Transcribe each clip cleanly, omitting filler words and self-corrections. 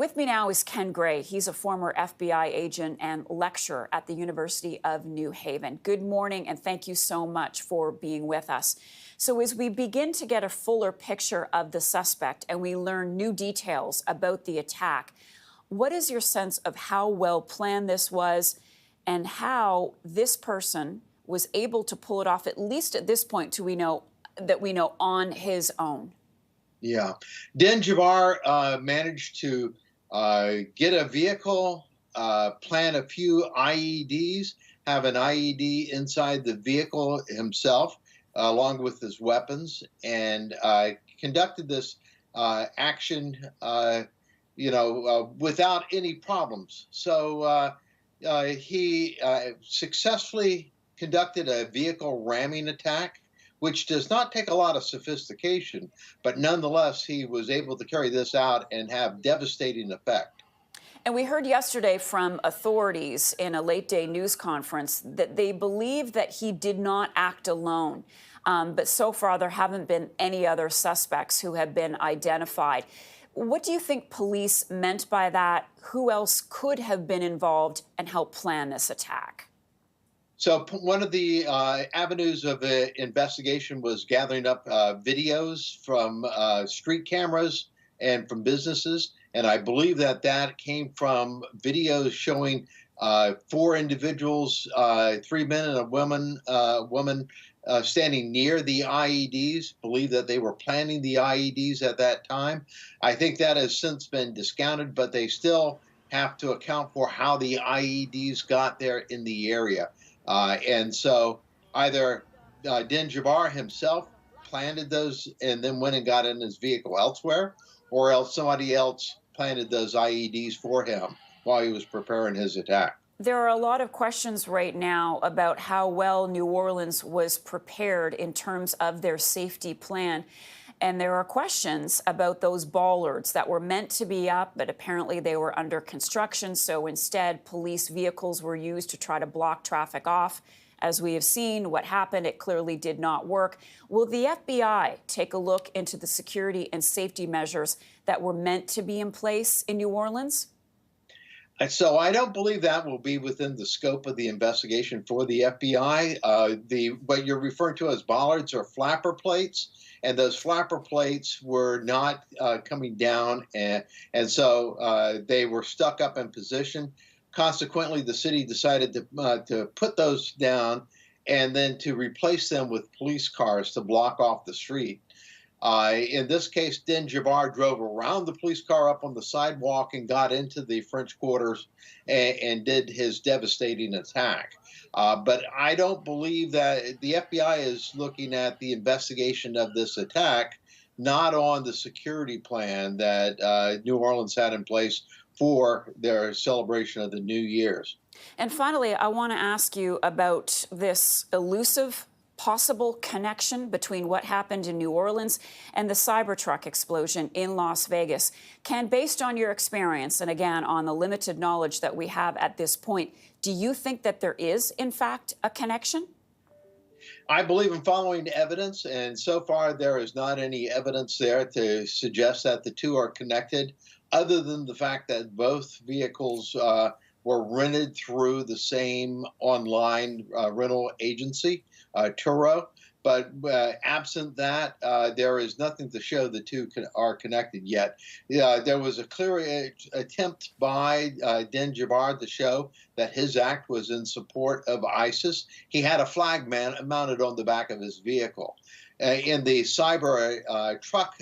With me now is Ken Gray. He's a former FBI agent and lecturer at the University of New Haven. Good morning, and thank you so much for being with us. So as we begin to get a fuller picture of the suspect and we learn new details about the attack, what is your sense of how well planned this was and how this person was able to pull it off, at least at this point, we know on his own? Yeah. Den Jabbar managed to get a vehicle, plant a few IEDs, have an IED inside the vehicle himself, along with his weapons, and conducted this action, without any problems. So he successfully conducted a vehicle ramming attack, which does not take a lot of sophistication, but nonetheless, he was able to carry this out and have devastating effect. And we heard yesterday from authorities in a late-day news conference that they believe that he did not act alone. But so far, there haven't been any other suspects who have been identified. What do you think police meant by that? Who else could have been involved and helped plan this attack? So one of the avenues of the investigation was gathering up videos from street cameras and from businesses. And I believe that came from videos showing four individuals, three men and a woman, standing near the IEDs, believe that they were planning the IEDs at that time. I think that has since been discounted, but they still have to account for how the IEDs got there in the area. And so either Den Jabbar himself planted those and then went and got in his vehicle elsewhere, or else somebody else planted those IEDs for him while he was preparing his attack. There are a lot of questions right now about how well New Orleans was prepared in terms of their safety plan. And there are questions about those bollards that were meant to be up, but apparently they were under construction. So instead, police vehicles were used to try to block traffic off. As we have seen what happened, it clearly did not work. Will the FBI take a look into the security and safety measures that were meant to be in place in New Orleans? And so I don't believe that will be within the scope of the investigation for the FBI. What you're referring to as bollards are flapper plates, and those flapper plates were not coming down, and so they were stuck up in position. Consequently, the city decided to put those down and then to replace them with police cars to block off the street. In this case, Den Jabbar drove around the police car up on the sidewalk and got into the French quarters and did his devastating attack. But I don't believe that the FBI is looking at the investigation of this attack, not on the security plan that New Orleans had in place for their celebration of the New Year's. And finally, I want to ask you about this elusive possible connection between what happened in New Orleans and the Cybertruck explosion in Las Vegas. Ken, based on your experience, and again, on the limited knowledge that we have at this point, do you think that there is, in fact, a connection? I believe in following evidence, and so far there is not any evidence there to suggest that the two are connected, other than the fact that both vehicles were rented through the same online rental agency, Turo. But absent that, there is nothing to show the two are connected yet. There was a clear attempt by Den Jabbar to show that his act was in support of ISIS. He had a flag mounted on the back of his vehicle. In the cyber truck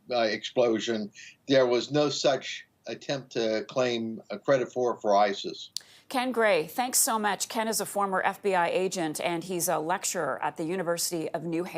explosion, there was no such attempt to claim credit for ISIS. Ken Gray, thanks so much. Ken is a former FBI agent, and he's a lecturer at the University of New Haven.